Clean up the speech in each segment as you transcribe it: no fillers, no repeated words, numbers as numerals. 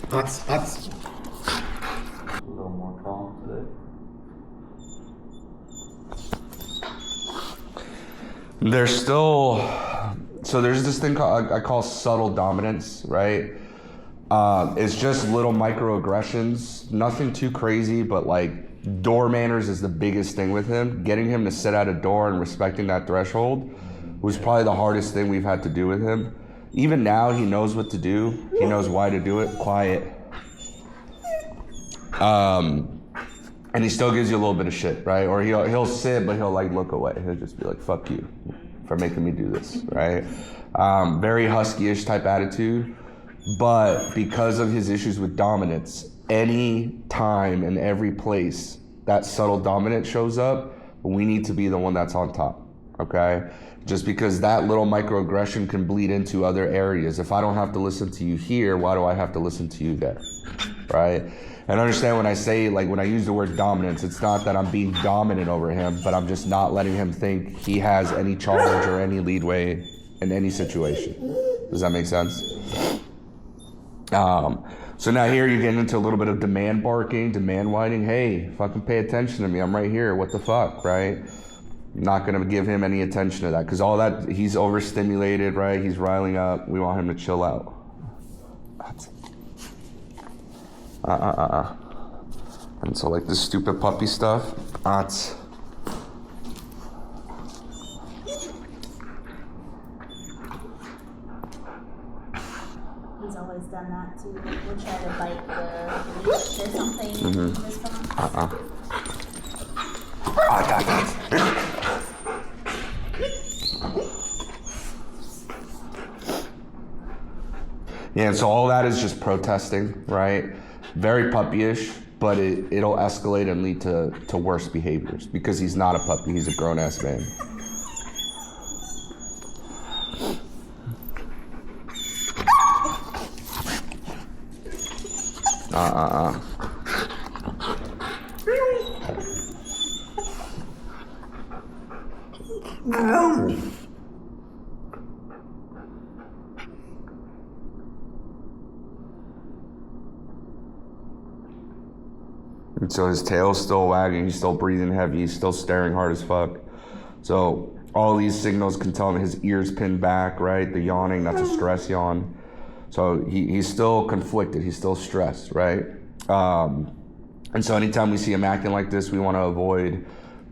That's. A little more calm today. There's still, so there's this thing I call subtle dominance, right? It's just little microaggressions, nothing too crazy, but like door manners is the biggest thing with him. Getting him to sit at a door and respecting that threshold was probably the hardest thing we've had to do with him. Even now, he knows what to do. He knows why to do it. Quiet. And he still gives you a little bit of shit, right? Or he'll sit, but he'll like look away. He'll just be like, fuck you for making me do this, right? Very husky-ish type attitude. But because of his issues with dominance, any time and every place that subtle dominance shows up, we need to be the one that's on top, okay? Just because that little microaggression can bleed into other areas. If I don't have to listen to you here, why do I have to listen to you there, right? And understand when I say, like when I use the word dominance, it's not that I'm being dominant over him, but I'm just not letting him think he has any charge or any leadway in any situation. Does that make sense? So now here you're getting into a little bit of demand barking, demand whining. Hey, fucking pay attention to me. I'm right here. What the fuck, right? I'm not gonna give him any attention to that because all that, he's overstimulated, right? He's riling up. We want him to chill out. And so like this stupid puppy stuff, He's always done that too. We'll try to bite the leash or something. Yeah, and so all that is just protesting, right? Very puppyish, but it'll escalate and lead to worse behaviors because he's not a puppy, he's a grown-ass man. And so his tail's still wagging, he's still breathing heavy, he's still staring hard as fuck. So all these signals can tell him his ears pinned back, right? The yawning, that's a stress yawn. So he's still conflicted, he's still stressed, right? And so anytime we see him acting like this, we want to avoid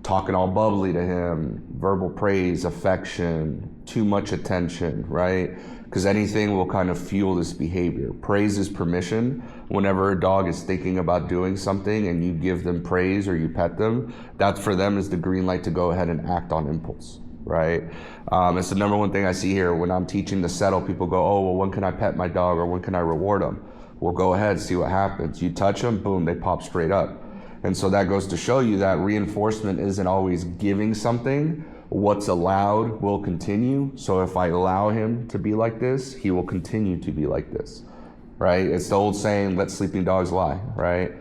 talking all bubbly to him, verbal praise, affection, too much attention, right? Because anything will kind of fuel this behavior. Praise is permission. Whenever a dog is thinking about doing something and you give them praise or you pet them, that for them is the green light to go ahead and act on impulse, right? It's the number one thing I see here when I'm teaching to settle. People go, oh, well, when can I pet my dog or when can I reward him? Well, go ahead, see what happens. You touch them, boom, they pop straight up. And so that goes to show you that reinforcement isn't always giving something. What's allowed will continue. So if I allow him to be like this, he will continue to be like this, right? It's the old saying, let sleeping dogs lie, right?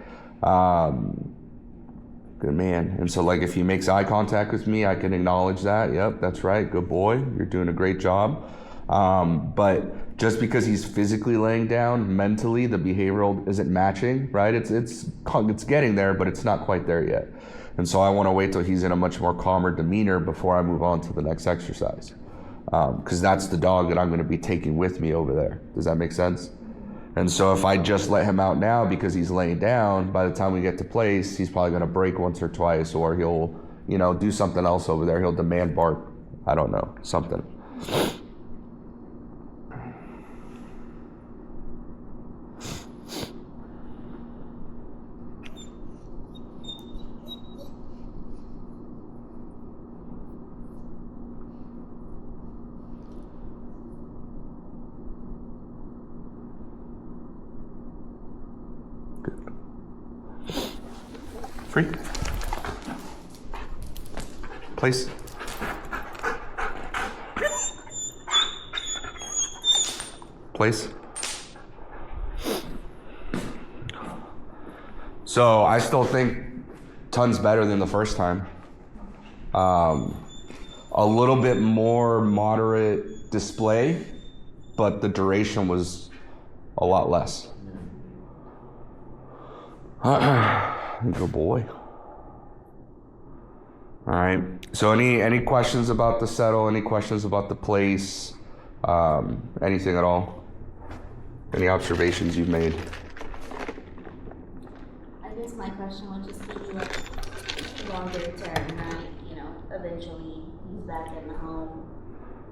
Good man. And so like if he makes eye contact with me, I can acknowledge that. Yep, that's right, good boy, you're doing a great job. But just because he's physically laying down, mentally the behavioral isn't matching, right? It's getting there, but it's not quite there yet. And so I want to wait till he's in a much more calmer demeanor before I move on to the next exercise. Because that's the dog that I'm going to be taking with me over there. Does that make sense? And so if I just let him out now because he's laying down, by the time we get to place, he's probably going to break once or twice, or he'll, do something else over there. He'll demand bark. I don't know, something. Free. Place. Place. So I still think tons better than the first time. A little bit more moderate display, but the duration was a lot less. Good boy. All right. So any questions about the settle? Any questions about the place? Anything at all? Any observations you've made? I guess my question would just be like longer term, right? You know, eventually he's back in the home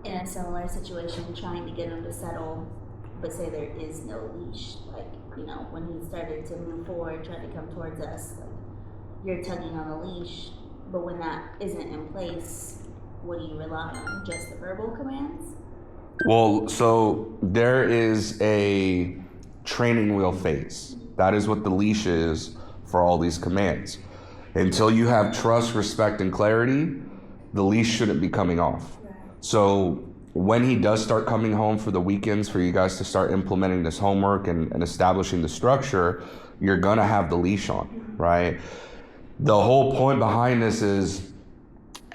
in a similar situation, trying to get him to settle, but say there is no leash. Like, you know, when he started to move forward, trying to come towards us, like you're tugging on the leash, but when that isn't in place, what do you rely on? Just the verbal commands? Well, so there is a training wheel phase. That is what the leash is for all these commands. Until you have trust, respect, and clarity, the leash shouldn't be coming off. Right. So when he does start coming home for the weekends for you guys to start implementing this homework and establishing the structure, you're gonna have the leash on, right? The whole point behind this is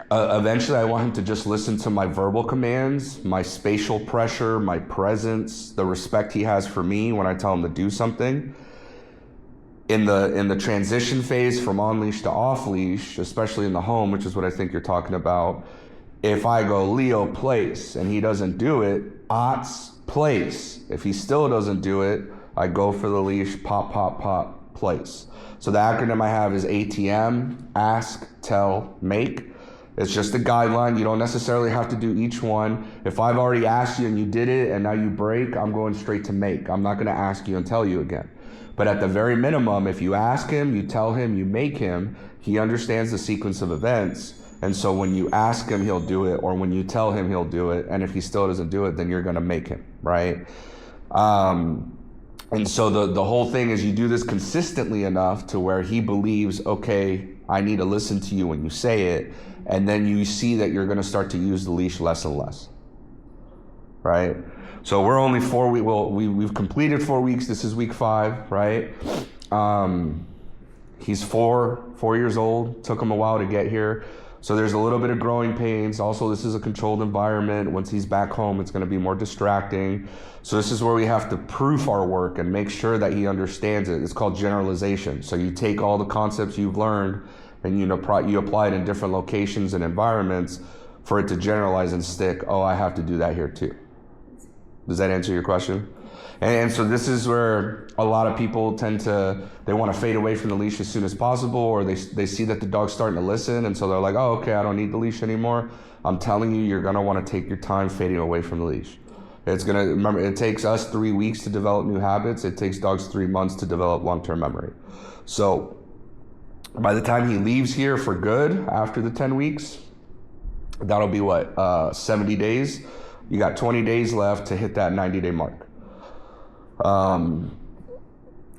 eventually I want him to just listen to my verbal commands, my spatial pressure, my presence, the respect he has for me when I tell him to do something. In the transition phase from on leash to off leash, especially in the home, which is what I think you're talking about, if I go Leo place and he doesn't do it, Ots place. If he still doesn't do it, I go for the leash, pop, pop, pop, place. So the acronym I have is ATM, ask, tell, make. It's just a guideline. You don't necessarily have to do each one. If I've already asked you and you did it and now you break, I'm going straight to make. I'm not going to ask you and tell you again. But at the very minimum, if you ask him, you tell him, you make him, he understands the sequence of events. And so when you ask him, he'll do it, or when you tell him, he'll do it. And if he still doesn't do it, then you're going to make him, right? And so the whole thing is you do this consistently enough to where he believes, okay, I need to listen to you when you say it. And then you see that you're going to start to use the leash less and less, right? So we're only 4 weeks, well, we've completed 4 weeks. This is week 5, right? He's 4 years old. Took him a while to get here. So there's a little bit of growing pains. Also, this is a controlled environment. Once he's back home, it's going to be more distracting. So this is where we have to proof our work and make sure that he understands it. It's called generalization. So you take all the concepts you've learned and you apply it in different locations and environments for it to generalize and stick. Oh, I have to do that here too. Does that answer your question? And so this is where a lot of people they want to fade away from the leash as soon as possible, or they see that the dog's starting to listen, and so they're like, oh, okay, I don't need the leash anymore. I'm telling you, you're going to want to take your time fading away from the leash. Remember, it takes us 3 weeks to develop new habits. It takes dogs 3 months to develop long-term memory. So by the time he leaves here for good, after the 10 weeks, that'll be 70 days. You got 20 days left to hit that 90-day mark.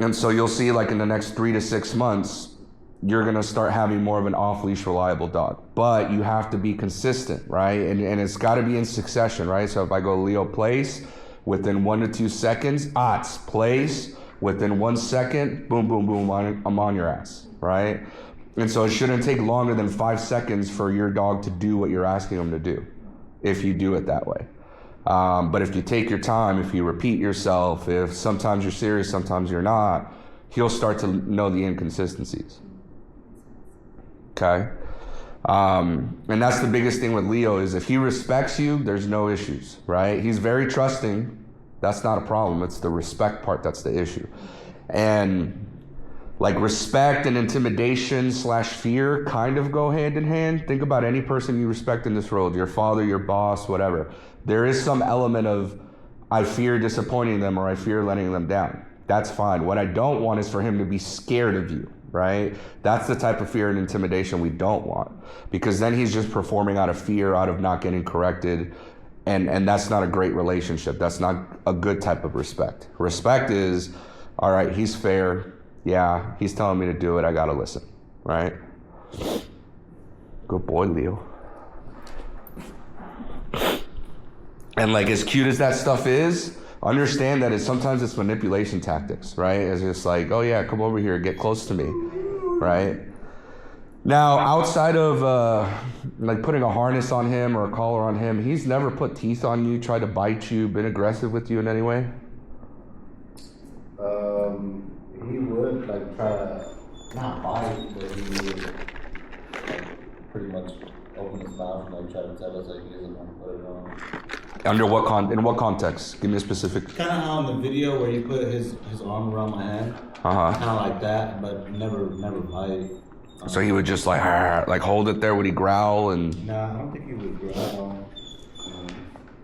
And so you'll see, like, in the next 3 to 6 months, you're going to start having more of an off-leash reliable dog. But you have to be consistent, right? And it's got to be in succession, right? So if I go Leo place, within 1 to 2 seconds, Ots place, within 1 second, boom, boom, boom, I'm on your ass, right? And so it shouldn't take longer than 5 seconds for your dog to do what you're asking him to do, if you do it that way. But if you take your time, if you repeat yourself, if sometimes you're serious, sometimes you're not, he'll start to know the inconsistencies. Okay? And that's the biggest thing with Leo is if he respects you, there's no issues, right? He's very trusting. That's not a problem. It's the respect part that's the issue. And like respect and intimidation / fear kind of go hand in hand. Think about any person you respect in this world, your father, your boss, whatever. There is some element of, I fear disappointing them or I fear letting them down. That's fine. What I don't want is for him to be scared of you, right? That's the type of fear and intimidation we don't want, because then he's just performing out of fear, out of not getting corrected. And that's not a great relationship. That's not a good type of respect. Respect is, all right, he's fair. Yeah, he's telling me to do it. I got to listen, right? Good boy, Leo. And like as cute as that stuff is, understand that sometimes it's manipulation tactics, right? It's just like, oh yeah, come over here, get close to me, right? Now, outside of like putting a harness on him or a collar on him, he's never put teeth on you, tried to bite you, been aggressive with you in any way? He would like try to not bite, but he would like pretty much open his mouth and like try to tell us like he doesn't want to put it on. Under what in what context? Give me a specific. Kind of how in the video where he put his arm around my hand. Uh-huh. Kind of like that, but never bite. So he would just like hold it there. Would he growl and? Nah, I don't think he would growl.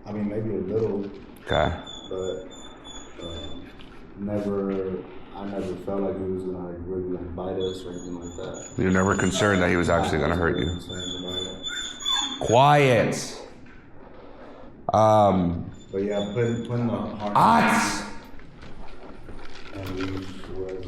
I mean, maybe a little. Okay. But I never felt like he was gonna like really like bite us or anything like that. You're never concerned that he was actually gonna hurt you. Quiet. But yeah, putting the harness and Leash was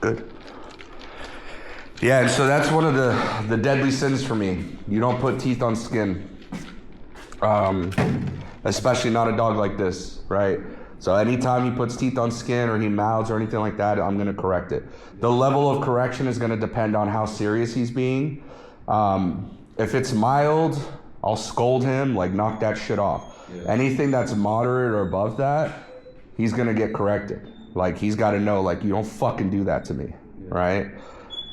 Good. Yeah, and so that's one of the deadly sins for me. You don't put teeth on skin. Especially not a dog like this, right? So anytime he puts teeth on skin or he mouths or anything like that, I'm gonna correct it. The level of correction is gonna depend on how serious he's being. If it's mild, I'll scold him, like knock that shit off. Yeah. Anything that's moderate or above that, he's gonna get corrected. Like he's gotta know, like you don't fucking do that to me, right?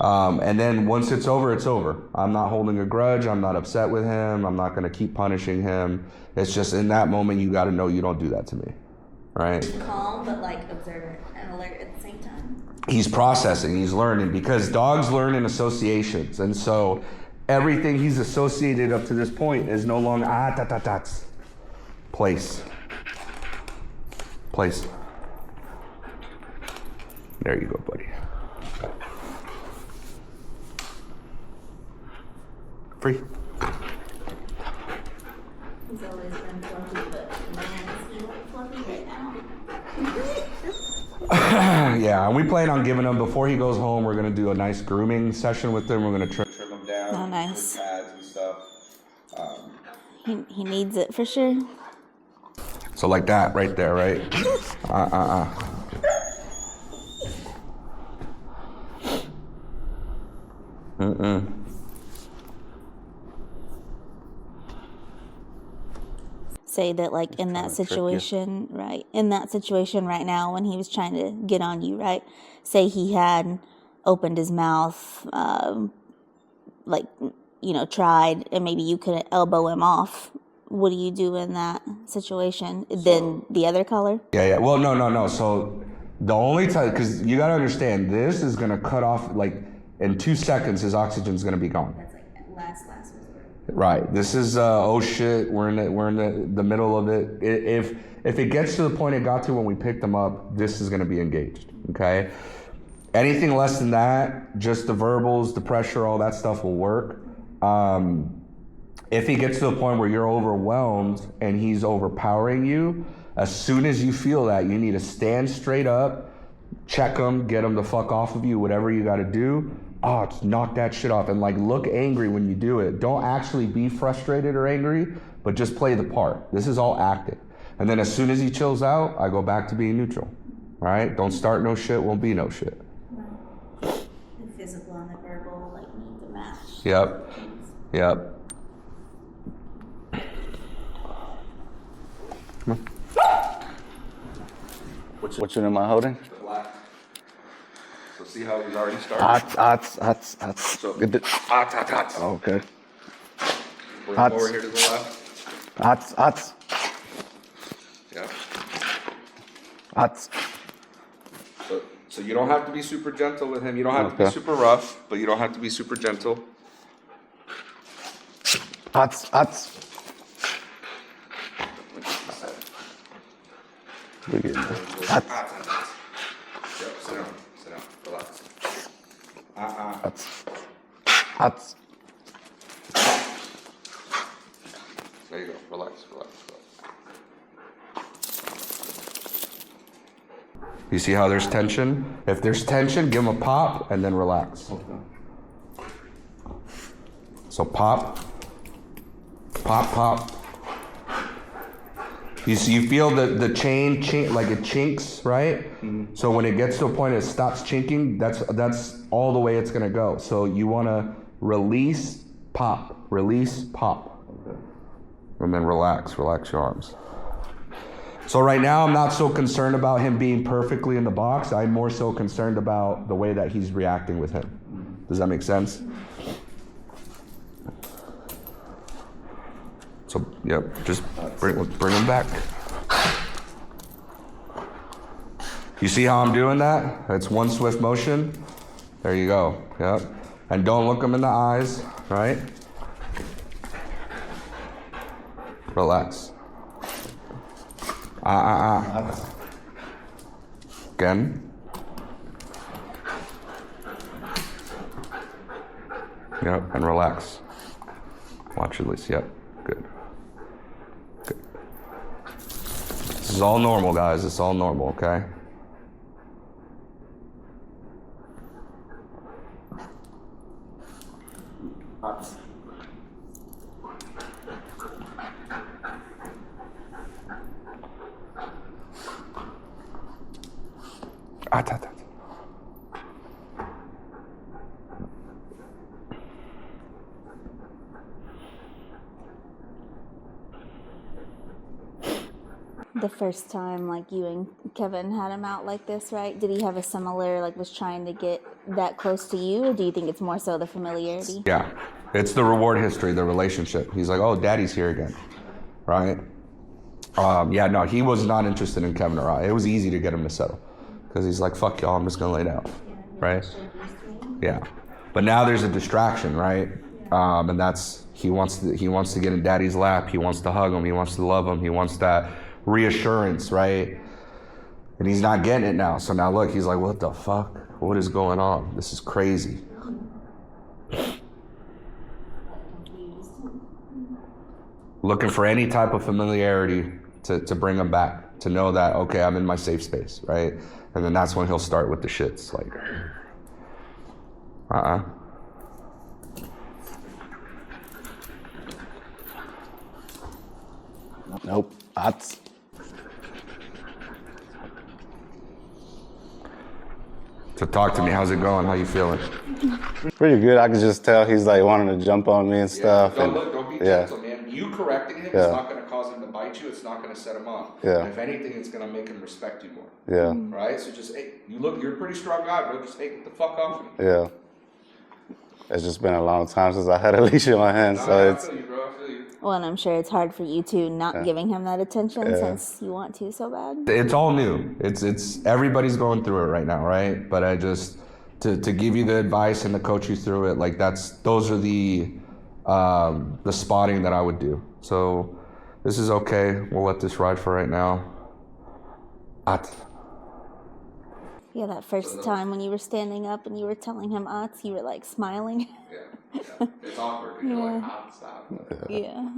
And then once it's over, it's over. I'm not holding a grudge. I'm not upset with him. I'm not gonna keep punishing him. It's just in that moment, you gotta know you don't do that to me, right? Calm, but like observant and alert at the same time. He's processing, he's learning, because dogs learn in associations. And so everything he's associated up to this point is no longer, place. Place. There you go, buddy. Free. He's always been fluffy, but man, is he like fluffy right now? Yeah, and we plan on giving him, before he goes home, we're gonna do a nice grooming session with him. We're gonna trim him down. Oh, nice. Pads and stuff. He needs it for sure. So like that, right there, right? Say that like in that situation, right? In that situation right now when he was trying to get on you, right? Say he had opened his mouth, like, you know, tried, and maybe you could elbow him off. What do you do in that situation? Then the other color? Yeah. Well, no. So the only time, because you gotta understand, this is gonna cut off, like in 2 seconds, his oxygen's gonna be gone. That's like last resort. Right. This is oh shit. We're in the middle of it. If it gets to the point it got to when we picked him up, this is gonna be engaged. Okay. Anything less than that, just the verbals, the pressure, all that stuff will work. If he gets to the point where you're overwhelmed and he's overpowering you, as soon as you feel that, you need to stand straight up, check him, get him the fuck off of you, whatever you got to do. Just knock that shit off and like look angry when you do it. Don't actually be frustrated or angry, but just play the part. This is all acting. And then as soon as he chills out, I go back to being neutral. Right? Don't start no shit, won't be no shit. The physical and the verbal like need to match. Yep. Which one am I holding? The black. So see how he's already started? So, Oh, okay. Bring him over here to the left. Yeah. So you don't have to be super gentle with him. You don't have to be super rough, but you don't have to be super gentle. We get Yep, sit down, relax. There you go, relax. You see how there's tension? If there's tension, give him a pop and then relax. So pop. You feel the chain chink, like it chinks, right? So when it gets to a point it stops chinking, that's all the way it's gonna go. So you wanna release, pop, and then relax your arms. So right now I'm not so concerned about him being perfectly in the box. I'm more so concerned about the way that he's reacting with him. Does that make sense? So, yep, just bring him back. You see how I'm doing that? It's one swift motion. There you go, yep. And don't look him in the eyes, right? Relax. Again. Yep, and relax. Watch your release, yep, good. Good. This is all normal, guys, it's all normal, okay? The first time, like, you and Kevin had him out like this, right? Did he have a similar, like, was trying to get that close to you, or do you think it's more so the familiarity? Yeah, it's the reward history, the relationship. He's like, oh, daddy's here again, right? Yeah, no, he was not interested in Kevin or I. It was easy to get him to settle because he's like, fuck y'all, I'm just gonna lay down, right? Yeah, but now there's a distraction, right? And that's, he wants to get in daddy's lap. He wants to hug him. He wants to love him. He wants that reassurance, right? And he's not getting it now. So now look, he's like, what the fuck? What is going on? This is crazy. Looking for any type of familiarity to bring him back, to know that, okay, I'm in my safe space, right? And then that's when he'll start with the shits, like, Nope. That's So talk to me, how's it going? How you feeling? pretty good. I can just tell he's like wanting to jump on me and stuff. Don't be yeah. gentle, man. You correcting him is not going to cause him to bite you. It's not going to set him off. Yeah. And if anything, it's going to make him respect you more. Yeah. Right? So just, hey, you're a pretty strong guy, bro. Just, hey, get the fuck off me. Yeah. It's just been a long time since I had a leash in my hand, so it's. I feel you, bro. I feel you. Well, and I'm sure it's hard for you too, not giving him that attention since you want to so bad. It's all new. It's everybody's going through it right now, right? But I just to give you the advice and to coach you through it, like those are the spotting that I would do. So this is okay. We'll let this ride for right now. Yeah, that first time when you were standing up and you were telling him you were like smiling. Yeah. It's awkward. You're like, stop. Yeah.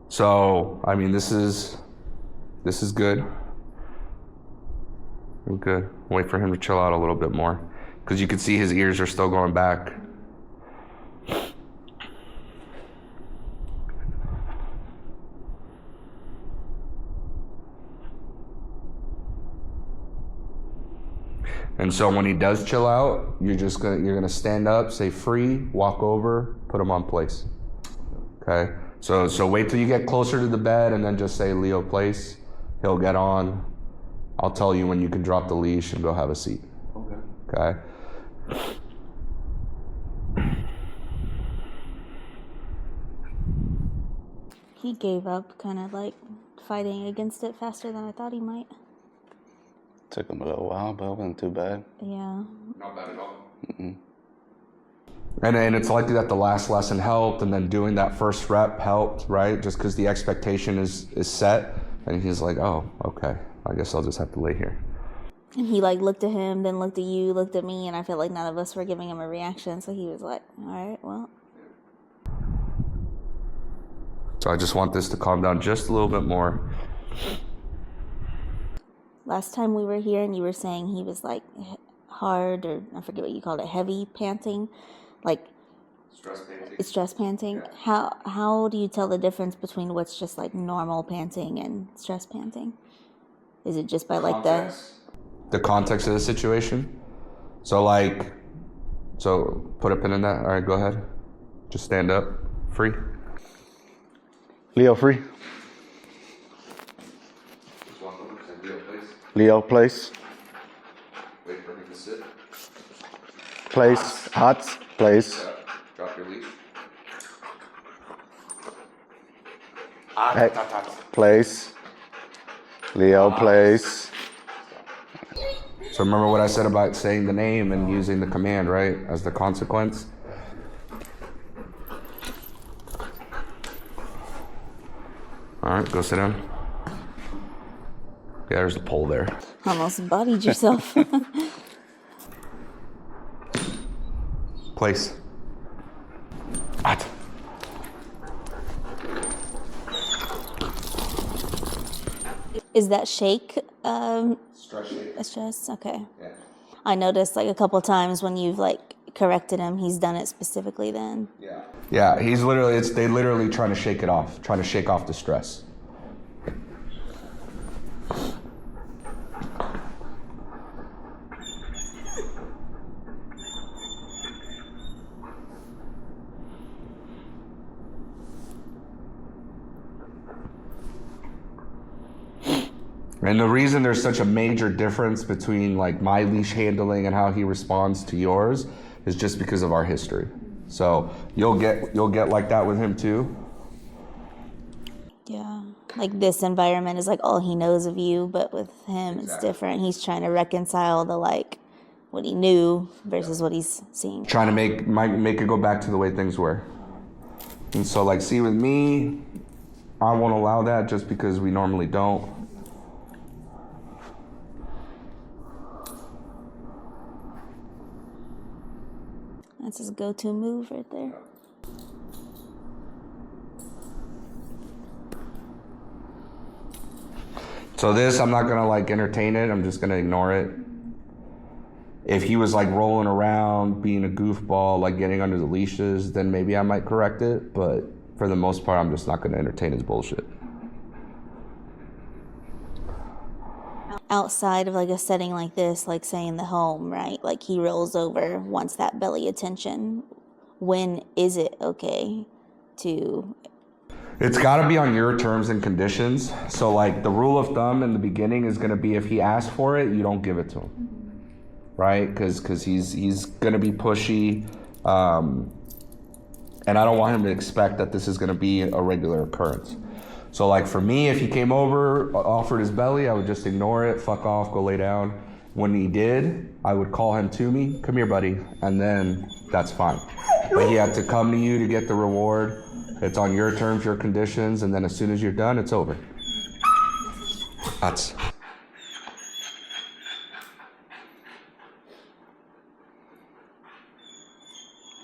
So, I mean, this is good. We're good. Wait for him to chill out a little bit more, because you can see his ears are still going back. And so when he does chill out, you're gonna stand up, say free, walk over, put him on place. Okay? So wait till you get closer to the bed and then just say Leo place. He'll get on. I'll tell you when you can drop the leash and go have a seat. Okay? He gave up, kind of like fighting against it faster than I thought he might. Took him a little while, but it wasn't too bad. Yeah. Not bad at all. Mm-mm. And it's likely that the last lesson helped, and then doing that first rep helped, right? Just because the expectation is set, and he's like, oh, okay, I guess I'll just have to lay here. And he like looked at him, then looked at you, looked at me, and I feel like none of us were giving him a reaction, so he was like, all right, well. So I just want this to calm down just a little bit more. Last time we were here and you were saying he was like hard, or I forget what you called it, heavy panting. Like, Stress panting. It's stress panting. Yeah. How do you tell the difference between what's just like normal panting and stress panting? Is it just by like the context of the situation? So put a pin in that. All right, go ahead. Just stand up. Free. Leo, free. Just walk over. Say Leo, place. Leo, place. Wait for him to sit. Place. Hot. Place. Yeah. Drop your leash. Place. Leo, place. So remember what I said about saying the name and using the command, right, as the consequence? All right, go sit down. Yeah, there's the pole there. almost bodied yourself? Place. What? Is that shake? Stress shake. A stress? Okay. Yeah. I noticed like a couple times when you've like corrected him, he's done it specifically then. Yeah. Yeah, he's literally, they literally trying to shake it off, trying to shake off the stress. And the reason there's such a major difference between like my leash handling and how he responds to yours is just because of our history. So you'll get like that with him too. Yeah. Like this environment is like all he knows of you, but with him it's different. He's trying to reconcile the like what he knew versus what he's seeing. Trying to make it go back to the way things were. And so like see with me, I won't allow that just because we normally don't. That's his go-to move right there. So this, I'm not gonna like entertain it. I'm just gonna ignore it. If he was like rolling around, being a goofball, like getting under the leashes, then maybe I might correct it. But for the most part, I'm just not gonna entertain his bullshit. Outside of like a setting like this, like say in the home, right? Like he rolls over, wants that belly attention. When is it okay to? It's gotta be on your terms and conditions. So like the rule of thumb in the beginning is gonna be if he asks for it, you don't give it to him. Right? Because he's gonna be pushy. And I don't want him to expect that this is gonna be a regular occurrence. So like for me, if he came over, offered his belly, I would just ignore it, fuck off, go lay down. When he did, I would call him to me, come here buddy, and then that's fine. But he had to come to you to get the reward. It's on your terms, your conditions, and then as soon as you're done, it's over. That's...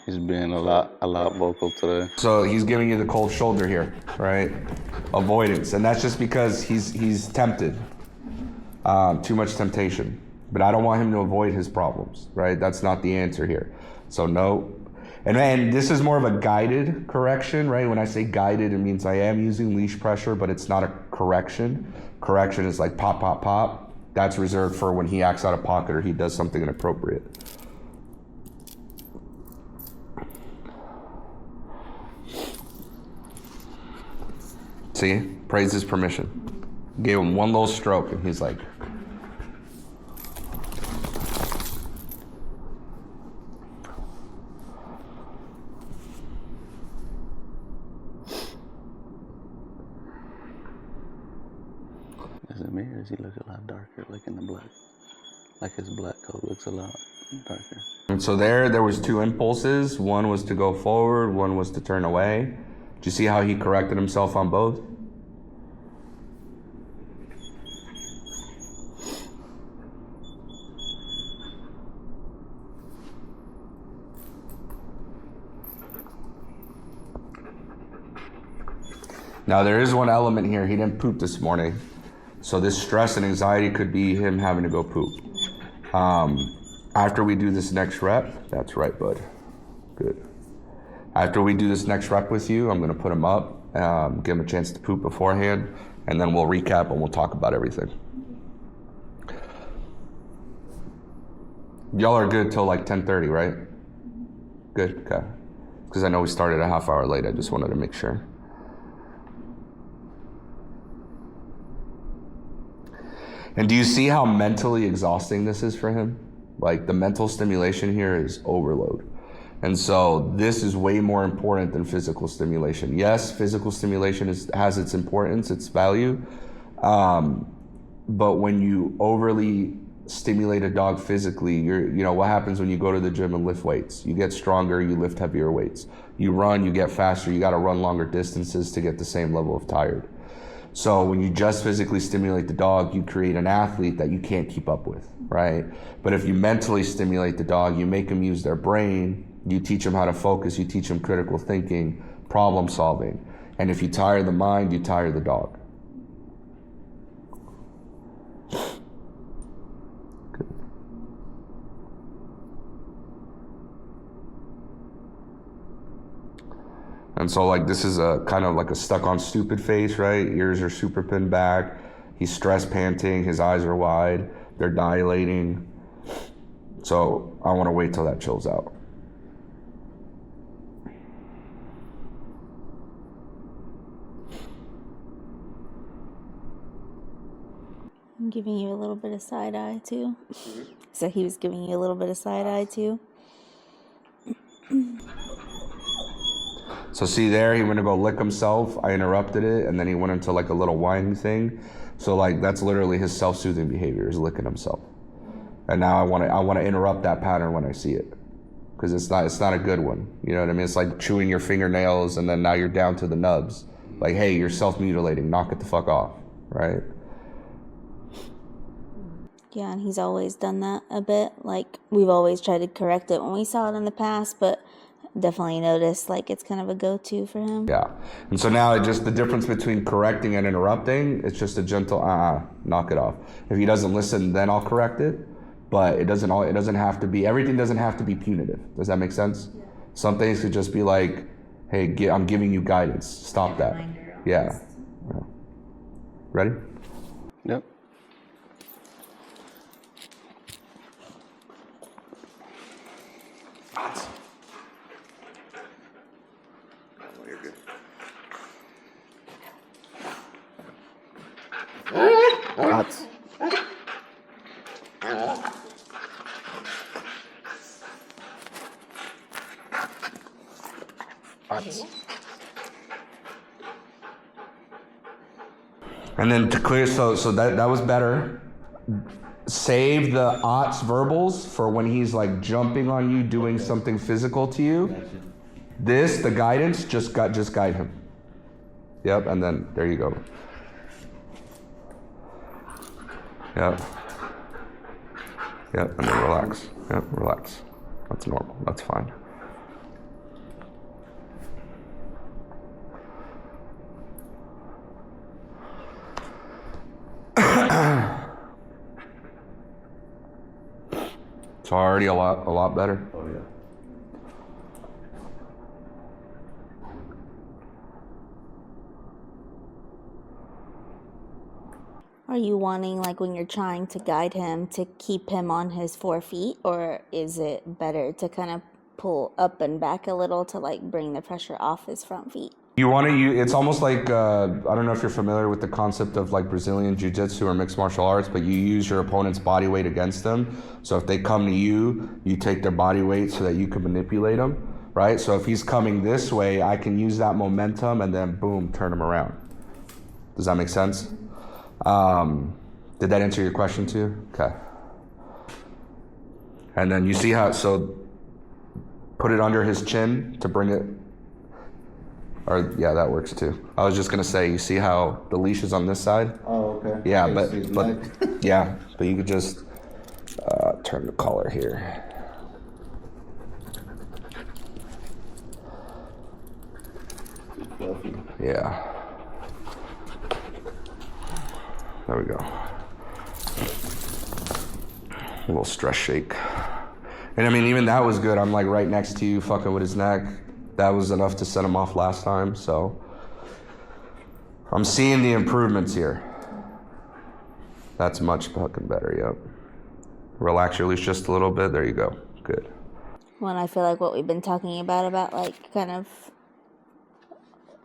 He's being a lot vocal today. So he's giving you the cold shoulder here, right? Avoidance, and that's just because he's tempted. Too much temptation. But I don't want him to avoid his problems, right? That's not the answer here. So no. And this is more of a guided correction, right? When I say guided, it means I am using leash pressure, but it's not a correction. Correction is like pop, pop, pop. That's reserved for when he acts out of pocket or he does something inappropriate. See, praise his permission. Gave him one little stroke and he's like, Is it me or does he look a lot darker, like in the black? Like his black coat looks a lot darker. and so there was two impulses. One was to go forward, one was to turn away. Do you see how he corrected himself on both? Now there is one element here. He didn't poop this morning. So this stress and anxiety could be him having to go poop. After we do this next rep, that's right, bud. Good. After we do this next rep with you, I'm gonna put him up, give him a chance to poop beforehand, and then we'll recap and we'll talk about everything. Y'all are good till like 10:30, right? Good, okay. Because I know we started a half hour late, I just wanted to make sure. And do you see how mentally exhausting this is for him? Like the mental stimulation here is overload. And so this is way more important than physical stimulation. Yes, physical stimulation has its importance, its value. But when you overly stimulate a dog physically, you know, what happens when you go to the gym and lift weights? You get stronger, you lift heavier weights. You run, you get faster, you gotta run longer distances to get the same level of tired. So when you just physically stimulate the dog, you create an athlete that you can't keep up with, right? But if you mentally stimulate the dog, you make them use their brain, you teach them how to focus, you teach them critical thinking, problem solving. And if you tire the mind, you tire the dog. And so like this is a kind of like a stuck on stupid face, right? Ears are super pinned back. He's stress panting, his eyes are wide, they're dilating. So I want to wait till that chills out. I'm giving you a little bit of side eye too. So he was giving you a little bit of side eye too. So see there, he went to go lick himself. I interrupted it, and then he went into like a little whining thing. So like that's literally his self-soothing behavior, is licking himself. And now I want to interrupt that pattern when I see it, because it's not a good one. You know what I mean? It's like chewing your fingernails, and then now you're down to the nubs. Like, hey, you're self-mutilating. Knock it the fuck off, right? Yeah, and he's always done that a bit. Like, we've always tried to correct it when we saw it in the past, but definitely noticed like it's kind of a go-to for him. Yeah. And so now it just, the difference between correcting and interrupting, it's just a gentle knock it off. If he doesn't listen, then I'll correct it. But it doesn't have to be, everything doesn't have to be punitive. Does that make sense? Yeah. Some things could just be like, hey, I'm giving you guidance. Stop that. Yeah. Ready? Yep. Hot. And then to clear, so that was better. Save the aughts verbals for when he's like jumping on you, doing something physical to you. This, the guidance, just guide him. Yep, and then there you go. Yep. Yep, and then relax. Yep, relax. That's normal, that's fine. It's already a lot better. Oh yeah. Are you wanting, like when you're trying to guide him, to keep him on his 4 feet, or is it better to kind of pull up and back a little to like bring the pressure off his front feet? You want to use, it's almost like, I don't know if you're familiar with the concept of like Brazilian Jiu-Jitsu or mixed martial arts, but you use your opponent's body weight against them. So if they come to you, you take their body weight so that you can manipulate them, right? So if he's coming this way, I can use that momentum and then boom, turn him around. Does that make sense? Did that answer your question too? Okay. And then you see how, so put it under his chin to bring it, or yeah, that works too. I was just gonna say, you see how the leash is on this side? Oh, okay. Yeah, Okay, but yeah, but you could just turn the collar here. Yeah. There we go. A little stress shake. And I mean, even that was good. I'm like right next to you, fucking with his neck. That was enough to set him off last time, so I'm seeing the improvements here. That's much fucking better, yep. Relax your leash just a little bit, there you go, good. Well, and I feel like what we've been talking about like kind of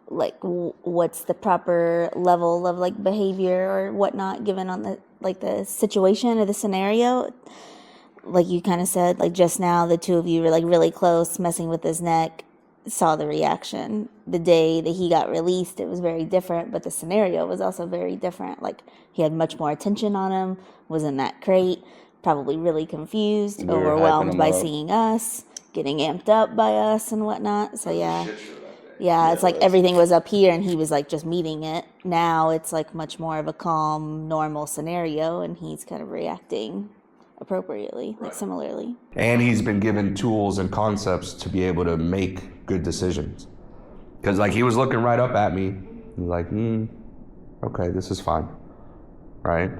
like what's the proper level of like behavior or whatnot given on the like the situation or the scenario. Like you kind of said, like just now the two of you were like really close, messing with his neck, saw the reaction. The day that he got released, it was very different, but the scenario was also very different. Like he had much more attention on him, was in that crate, probably really confused, We were hyping overwhelmed him by up. seeing us, getting amped up by us and whatnot. So yeah. Yeah, it's like that's- everything was up here and he was like just meeting it. Now it's like much more of a calm, normal scenario and he's kind of reacting appropriately, like similarly. And he's been given tools and concepts to be able to make good decisions. Because like he was looking right up at me, he's like, okay, this is fine, right?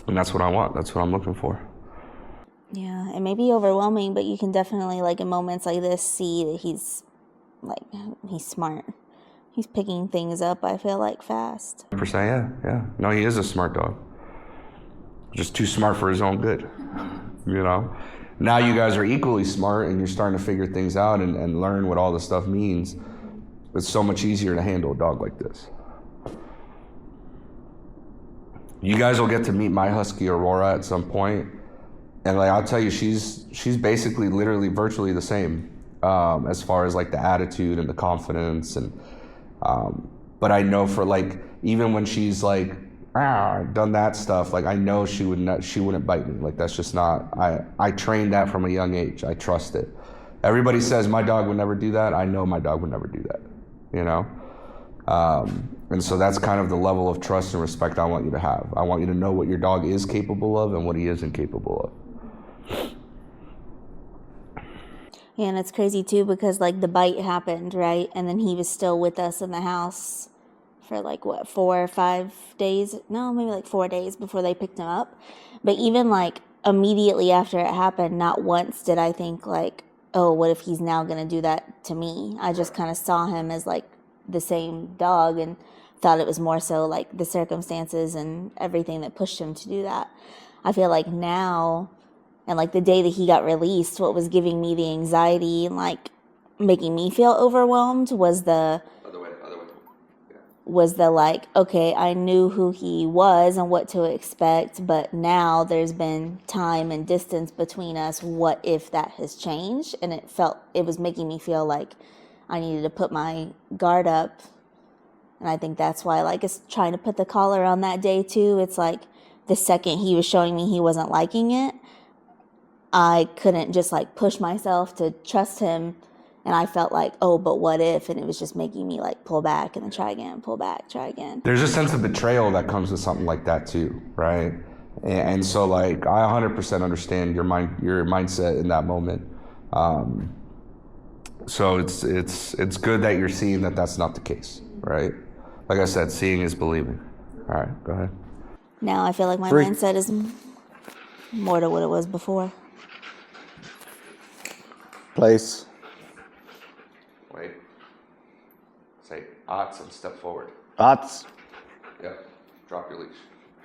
And that's what I want, that's what I'm looking for. Yeah, it may be overwhelming, but you can definitely like in moments like this see that he's smart. He's picking things up, I feel like, fast. 100%, yeah. No, he is a smart dog. Just too smart for his own good, you know? Now you guys are equally smart and you're starting to figure things out and learn what all this stuff means. It's so much easier to handle a dog like this. You guys will get to meet my husky Aurora at some point, and like I'll tell you, she's basically literally virtually the same as far as like the attitude and the confidence and but I know for like even when she's like done that stuff, like I know she wouldn't bite me. Like that's just not, I trained that from a young age. I trust it. Everybody says my dog would never do that. I know my dog would never do that, you know? And so that's kind of the level of trust and respect I want you to have. I want you to know what your dog is capable of and what he isn't capable of. Yeah, and it's crazy too because like the bite happened, right? And then he was still with us in the house for like what, 4 or 5 days? No, maybe like 4 days before they picked him up. But even like immediately after it happened, not once did I think like, oh, what if he's now going to do that to me? I just kind of saw him as like the same dog and thought it was more so like the circumstances and everything that pushed him to do that. I feel like now, and like the day that he got released, what was giving me the anxiety and like making me feel overwhelmed was the like, okay, I knew who he was and what to expect, but now there's been time and distance between us. What if that has changed? And it was making me feel like I needed to put my guard up. And I think that's why, like, it's trying to put the collar on that day too. It's like the second he was showing me he wasn't liking it, I couldn't just like push myself to trust him. And I felt like, oh, but what if? And it was just making me like pull back and then try again, pull back, try again. There's a sense of betrayal that comes with something like that too, right? And so like, I 100% understand your mindset in that moment. So it's good that you're seeing that that's not the case, right? Like I said, seeing is believing. All right, go ahead. Now I feel like my Three. mindset is more to what it was before. Place. Wait. Say odds and step forward. Odds. Yep. Drop your leash.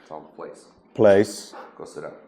Tell him place. Place. Go sit up.